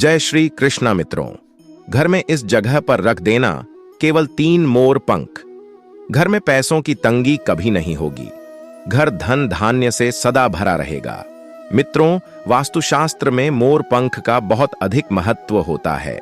जय श्री कृष्णा मित्रों। घर में इस जगह पर रख देना केवल 3 मोर पंख। घर में पैसों की तंगी कभी नहीं होगी। घर धन धान्य से सदा भरा रहेगा। मित्रों, वास्तुशास्त्र में मोर पंख का बहुत अधिक महत्व होता है।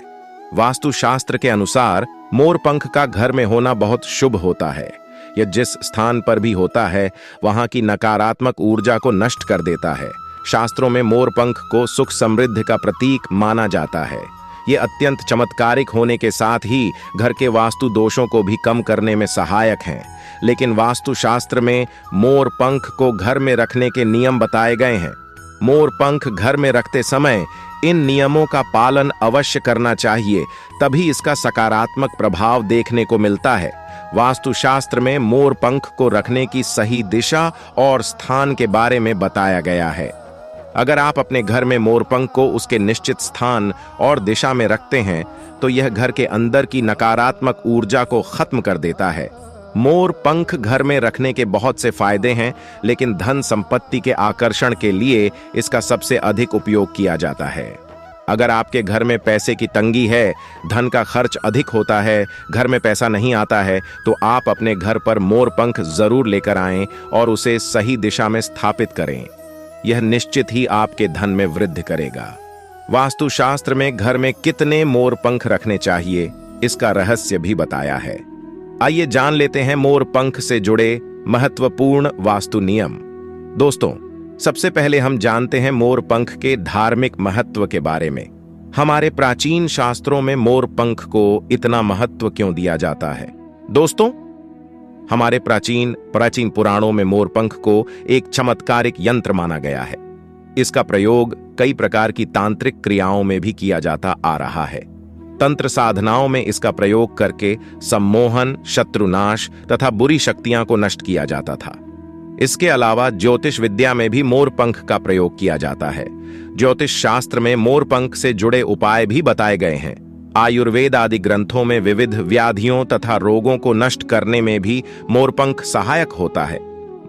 वास्तुशास्त्र के अनुसार मोर पंख का घर में होना बहुत शुभ होता है। यह जिस स्थान पर भी होता है वहां की नकारात्मक ऊर्जा को नष्ट कर देता है। शास्त्रों में मोर पंख को सुख समृद्धि का प्रतीक माना जाता है। ये अत्यंत चमत्कारिक होने के साथ ही घर के वास्तु दोषों को भी कम करने में सहायक हैं। लेकिन वास्तुशास्त्र में मोर पंख को घर में रखने के नियम बताए गए हैं। मोर पंख घर में रखते समय इन नियमों का पालन अवश्य करना चाहिए, तभी इसका सकारात्मक प्रभाव देखने को मिलता है। वास्तुशास्त्र में मोर पंख को रखने की सही दिशा और स्थान के बारे में बताया गया है। अगर आप अपने घर में मोर पंख को उसके निश्चित स्थान और दिशा में रखते हैं तो यह घर के अंदर की नकारात्मक ऊर्जा को खत्म कर देता है। मोर पंख घर में रखने के बहुत से फायदे हैं, लेकिन धन संपत्ति के आकर्षण के लिए इसका सबसे अधिक उपयोग किया जाता है। अगर आपके घर में पैसे की तंगी है, धन का खर्च अधिक होता है, घर में पैसा नहीं आता है, तो आप अपने घर पर मोर पंख जरूर लेकर आएं और उसे सही दिशा में स्थापित करें। यह निश्चित ही आपके धन में वृद्धि करेगा। वास्तुशास्त्र में घर में कितने मोर पंख रखने चाहिए, इसका रहस्य भी बताया है। आइए जान लेते हैं मोर पंख से जुड़े महत्वपूर्ण वास्तु नियम। दोस्तों, सबसे पहले हम जानते हैं मोर पंख के धार्मिक महत्व के बारे में। हमारे प्राचीन शास्त्रों में मोर पंख को इतना महत्व क्यों दिया जाता है? दोस्तों, हमारे प्राचीन पुराणों में मोर पंख को एक चमत्कारिक यंत्र माना गया है। इसका प्रयोग कई प्रकार की तांत्रिक क्रियाओं में भी किया जाता आ रहा है। तंत्र साधनाओं में इसका प्रयोग करके सम्मोहन, शत्रुनाश तथा बुरी शक्तियां को नष्ट किया जाता था। इसके अलावा ज्योतिष विद्या में भी मोर पंख का प्रयोग किया जाता है। ज्योतिष शास्त्र में मोर पंख से जुड़े उपाय भी बताए गए हैं। आयुर्वेद आदि ग्रंथों में विविध व्याधियों तथा रोगों को नष्ट करने में भी मोरपंख सहायक होता है।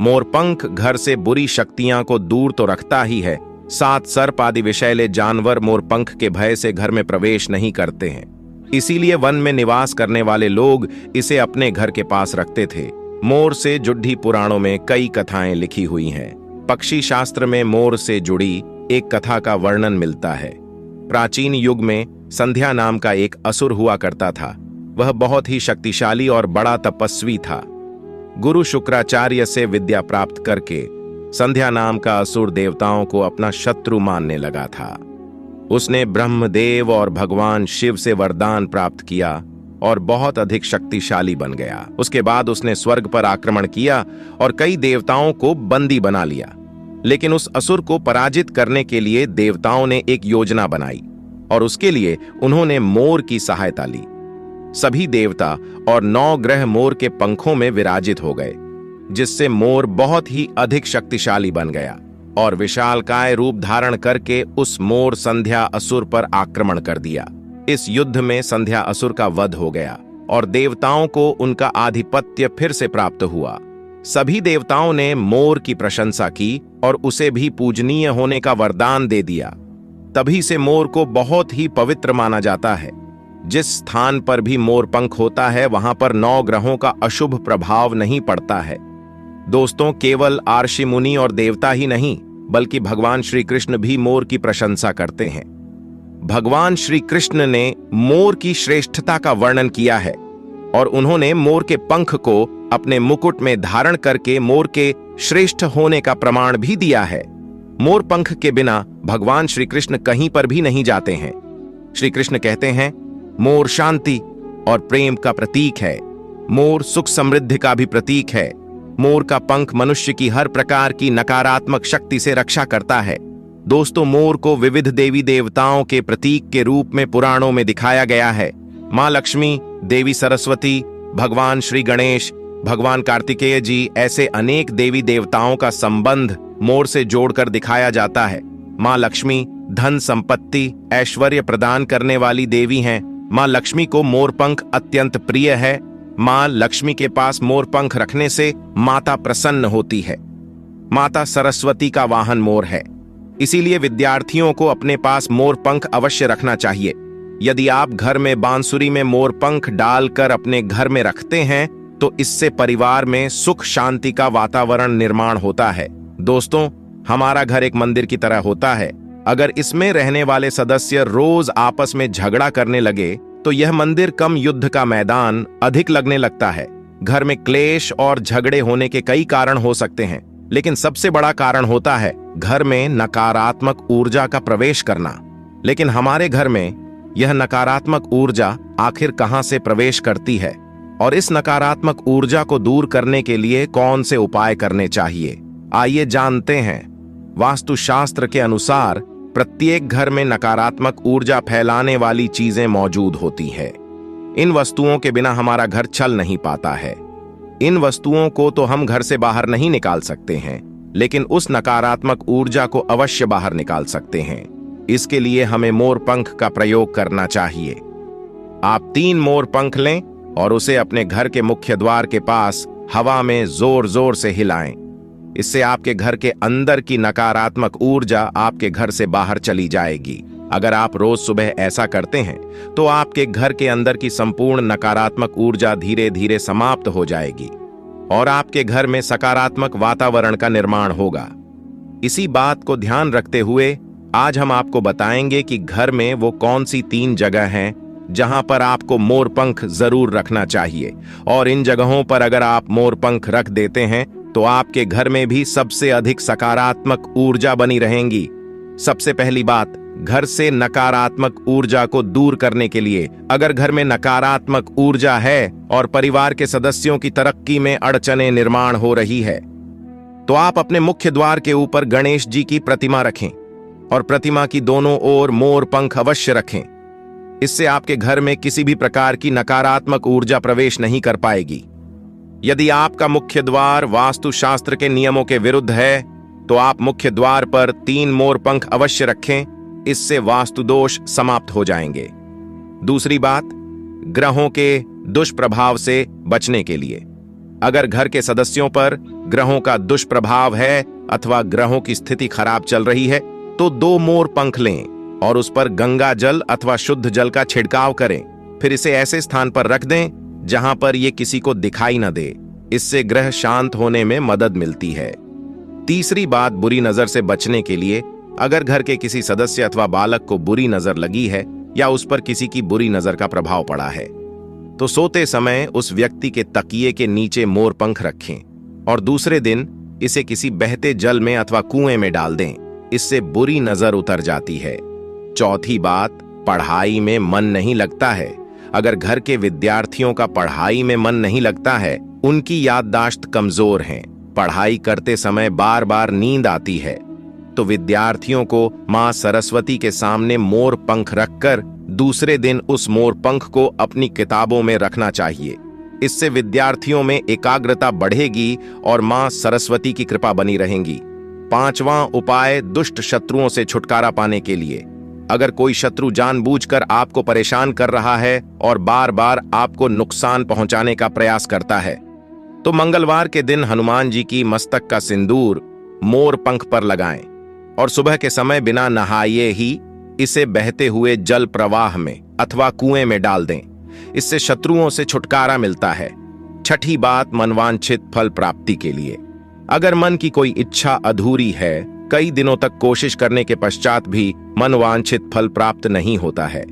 मोरपंख घर से बुरी शक्तियां को दूर तो रखता ही है, साथ सर्प आदि विषैले जानवर मोरपंख के भय से घर में प्रवेश नहीं करते हैं। इसीलिए वन में निवास करने वाले लोग इसे अपने घर के पास रखते थे। मोर से जुड़ी पुराणों में कई कथाएं लिखी हुई हैं। पक्षी शास्त्र में मोर से जुड़ी एक कथा का वर्णन मिलता है। प्राचीन युग में संध्या नाम का एक असुर हुआ करता था। वह बहुत ही शक्तिशाली और बड़ा तपस्वी था। गुरु शुक्राचार्य से विद्या प्राप्त करके संध्या नाम का असुर देवताओं को अपना शत्रु मानने लगा था। उसने ब्रह्मदेव और भगवान शिव से वरदान प्राप्त किया और बहुत अधिक शक्तिशाली बन गया। उसके बाद उसने स्वर्ग पर आक्रमण किया और कई देवताओं को बंदी बना लिया। लेकिन उस असुर को पराजित करने के लिए देवताओं ने एक योजना बनाई और उसके लिए उन्होंने मोर की सहायता ली। सभी देवता और 9 ग्रह मोर के पंखों में विराजित हो गए, जिससे मोर बहुत ही अधिक शक्तिशाली बन गया और विशालकाय रूप धारण करके उस मोर संध्या असुर पर आक्रमण कर दिया। इस युद्ध में संध्या असुर का वध हो गया और देवताओं को उनका आधिपत्य फिर से प्राप्त हुआ। सभी देवताओं ने मोर की प्रशंसा की और उसे भी पूजनीय होने का वरदान दे दिया। तभी से मोर को बहुत ही पवित्र माना जाता है। जिस स्थान पर भी मोर पंख होता है वहां पर 9 ग्रहों का अशुभ प्रभाव नहीं पड़ता है। दोस्तों, केवल आर्षि मुनि और देवता ही नहीं बल्कि भगवान श्री कृष्ण भी मोर की प्रशंसा करते हैं। भगवान श्री कृष्ण ने मोर की श्रेष्ठता का वर्णन किया है और उन्होंने मोर के पंख को अपने मुकुट में धारण करके मोर के श्रेष्ठ होने का प्रमाण भी दिया है। मोर पंख के बिना भगवान श्री कृष्ण कहीं पर भी नहीं जाते हैं। श्री कृष्ण कहते हैं, मोर शांति और प्रेम का प्रतीक है। मोर सुख समृद्धि का भी प्रतीक है। मोर का पंख मनुष्य की हर प्रकार की नकारात्मक शक्ति से रक्षा करता है। दोस्तों, मोर को विविध देवी देवताओं के प्रतीक के रूप में पुराणों में दिखाया गया है। मां लक्ष्मी, देवी सरस्वती, भगवान श्री गणेश, भगवान कार्तिकेय जी, ऐसे अनेक देवी देवताओं का संबंध मोर से जोड़कर दिखाया जाता है। मां लक्ष्मी धन संपत्ति ऐश्वर्य प्रदान करने वाली देवी हैं। मां लक्ष्मी को मोर पंख अत्यंत प्रिय है। मां लक्ष्मी के पास मोर पंख रखने से माता प्रसन्न होती है। माता सरस्वती का वाहन मोर है। इसीलिए विद्यार्थियों को अपने पास मोर पंख अवश्य रखना चाहिए। यदि आप घर में बांसुरी में मोर पंख डालकर अपने घर में रखते हैं तो इससे परिवार में सुख शांति का वातावरण निर्माण होता है। दोस्तों, हमारा घर एक मंदिर की तरह होता है। अगर इसमें रहने वाले सदस्य रोज आपस में झगड़ा करने लगे तो यह मंदिर कम युद्ध का मैदान अधिक लगने लगता है। घर में क्लेश और झगड़े होने के कई कारण हो सकते हैं, लेकिन सबसे बड़ा कारण होता है घर में नकारात्मक ऊर्जा का प्रवेश करना। लेकिन हमारे घर में यह नकारात्मक ऊर्जा आखिर कहां से प्रवेश करती है और इस नकारात्मक ऊर्जा को दूर करने के लिए कौन से उपाय करने चाहिए, आइए जानते हैं। वास्तुशास्त्र के अनुसार प्रत्येक घर में नकारात्मक ऊर्जा फैलाने वाली चीजें मौजूद होती है। इन वस्तुओं के बिना हमारा घर चल नहीं पाता है। इन वस्तुओं को तो हम घर से बाहर नहीं निकाल सकते हैं, लेकिन उस नकारात्मक ऊर्जा को अवश्य बाहर निकाल सकते हैं। इसके लिए हमें मोर पंख का प्रयोग करना चाहिए। आप 3 मोर पंख लें और उसे अपने घर के मुख्य द्वार के पास हवा में जोर जोर से हिलाएं। इससे आपके घर के अंदर की नकारात्मक ऊर्जा आपके घर से बाहर चली जाएगी। अगर आप रोज सुबह ऐसा करते हैं तो आपके घर के अंदर की संपूर्ण नकारात्मक ऊर्जा धीरे धीरे समाप्त हो जाएगी और आपके घर में सकारात्मक वातावरण का निर्माण होगा। इसी बात को ध्यान रखते हुए आज हम आपको बताएंगे कि घर में वो कौन सी 3 जगह हैं जहां पर आपको मोर पंख जरूर रखना चाहिए, और इन जगहों पर अगर आप मोर पंख रख देते हैं तो आपके घर में भी सबसे अधिक सकारात्मक ऊर्जा बनी रहेंगी। सबसे पहली बात, घर से नकारात्मक ऊर्जा को दूर करने के लिए अगर घर में नकारात्मक ऊर्जा है और परिवार के सदस्यों की तरक्की में अड़चनें निर्माण हो रही है तो आप अपने मुख्य द्वार के ऊपर गणेश जी की प्रतिमा रखें और प्रतिमा की दोनों ओर मोर पंख अवश्य रखें। इससे आपके घर में किसी भी प्रकार की नकारात्मक ऊर्जा प्रवेश नहीं कर पाएगी। यदि आपका मुख्य द्वार वास्तुशास्त्र के नियमों के विरुद्ध है तो आप मुख्य द्वार पर 3 मोर पंख अवश्य रखें। इससे वास्तु दोष समाप्त हो जाएंगे। दूसरी बात, ग्रहों के दुष्प्रभाव से बचने के लिए अगर घर के सदस्यों पर ग्रहों का दुष्प्रभाव है अथवा ग्रहों की स्थिति खराब चल रही है तो 2 मोर पंख लें और उस पर गंगा जल अथवा शुद्ध जल का छिड़काव करें। फिर इसे ऐसे स्थान पर रख दें जहां पर यह किसी को दिखाई न दे। इससे ग्रह शांत होने में मदद मिलती है। तीसरी बात, बुरी नजर से बचने के लिए अगर घर के किसी सदस्य अथवा बालक को बुरी नजर लगी है या उस पर किसी की बुरी नजर का प्रभाव पड़ा है तो सोते समय उस व्यक्ति के तकिए के नीचे मोर पंख रखें और दूसरे दिन इसे किसी बहते जल में अथवा कुएं में डाल दें। इससे बुरी नजर उतर जाती है। चौथी बात, पढ़ाई में मन नहीं लगता है। अगर घर के विद्यार्थियों का पढ़ाई में मन नहीं लगता है, उनकी याददाश्त कमजोर है, पढ़ाई करते समय बार बार नींद आती है, तो विद्यार्थियों को मां सरस्वती के सामने मोर पंख रखकर दूसरे दिन उस मोर पंख को अपनी किताबों में रखना चाहिए। इससे विद्यार्थियों में एकाग्रता बढ़ेगी और मां सरस्वती की कृपा बनी रहेगी। 5वां उपाय, दुष्ट शत्रुओं से छुटकारा पाने के लिए अगर कोई शत्रु जानबूझकर आपको परेशान कर रहा है और बार बार आपको नुकसान पहुंचाने का प्रयास करता है तो मंगलवार के दिन हनुमान जी की मस्तक का सिंदूर मोर पंख पर लगाएं और सुबह के समय बिना नहाए ही इसे बहते हुए जल प्रवाह में अथवा कुएं में डाल दें। इससे शत्रुओं से छुटकारा मिलता है। छठी बात, मनवांछित फल प्राप्ति के लिए अगर मन की कोई इच्छा अधूरी है, कई दिनों तक कोशिश करने के पश्चात भी मनवांछित फल प्राप्त नहीं होता है,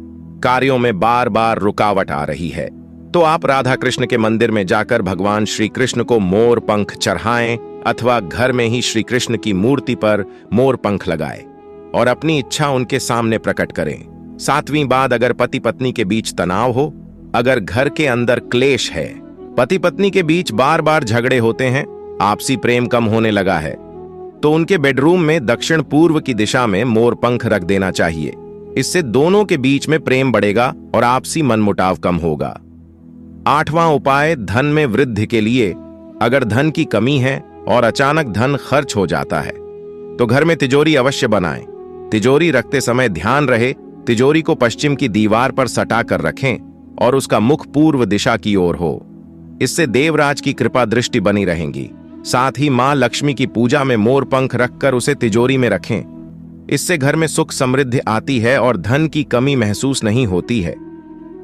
कार्यों में बार बार रुकावट आ रही है, तो आप राधा कृष्ण के मंदिर में जाकर भगवान श्री कृष्ण को मोर पंख चढ़ाएं अथवा घर में ही श्री कृष्ण की मूर्ति पर मोर पंख लगाएं और अपनी इच्छा उनके सामने प्रकट करें। 7वीं बात, अगर पति पत्नी के बीच तनाव हो, अगर घर के अंदर क्लेश है, पति पत्नी के बीच बार बार झगड़े होते हैं, आपसी प्रेम कम होने लगा है, तो उनके बेडरूम में दक्षिण पूर्व की दिशा में मोर पंख रख देना चाहिए। इससे दोनों के बीच में प्रेम बढ़ेगा और आपसी मनमुटाव कम होगा। 8वां उपाय, धन में वृद्धि के लिए अगर धन की कमी है और अचानक धन खर्च हो जाता है तो घर में तिजोरी अवश्य बनाएं। तिजोरी रखते समय ध्यान रहे तिजोरी को पश्चिम की दीवार पर सटा कर रखें और उसका मुख पूर्व दिशा की ओर हो। इससे देवराज की कृपा दृष्टि बनी रहेगी। साथ ही मां लक्ष्मी की पूजा में मोर पंख रखकर उसे तिजोरी में रखें। इससे घर में सुख समृद्धि आती है और धन की कमी महसूस नहीं होती है।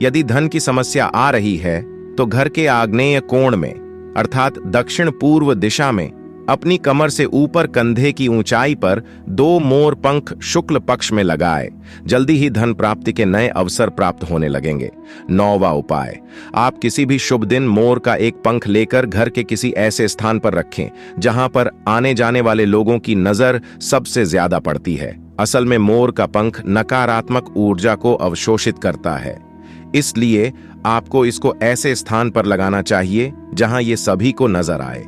यदि धन की समस्या आ रही है तो घर के आग्नेय कोण में अर्थात दक्षिण पूर्व दिशा में अपनी कमर से ऊपर कंधे की ऊंचाई पर 2 मोर पंख शुक्ल पक्ष में लगाए। जल्दी ही धन प्राप्ति के नए अवसर प्राप्त होने लगेंगे। 9वां उपाय, आप किसी भी शुभ दिन मोर का एक पंख लेकर घर के किसी ऐसे स्थान पर रखें जहां पर आने जाने वाले लोगों की नजर सबसे ज्यादा पड़ती है। असल में मोर का पंख नकारात्मक ऊर्जा को अवशोषित करता है, इसलिए आपको इसको ऐसे स्थान पर लगाना चाहिए जहां ये सभी को नजर आए।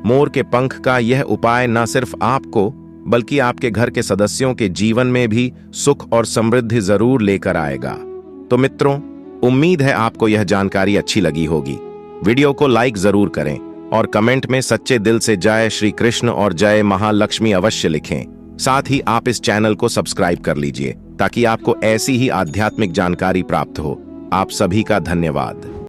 मोर के पंख का यह उपाय न सिर्फ आपको बल्कि आपके घर के सदस्यों के जीवन में भी सुख और समृद्धि जरूर लेकर आएगा। तो मित्रों, उम्मीद है आपको यह जानकारी अच्छी लगी होगी। वीडियो को लाइक जरूर करें और कमेंट में सच्चे दिल से जय श्री कृष्ण और जय महालक्ष्मी अवश्य लिखें। साथ ही आप इस चैनल को सब्सक्राइब कर लीजिए ताकि आपको ऐसी ही आध्यात्मिक जानकारी प्राप्त हो। आप सभी का धन्यवाद।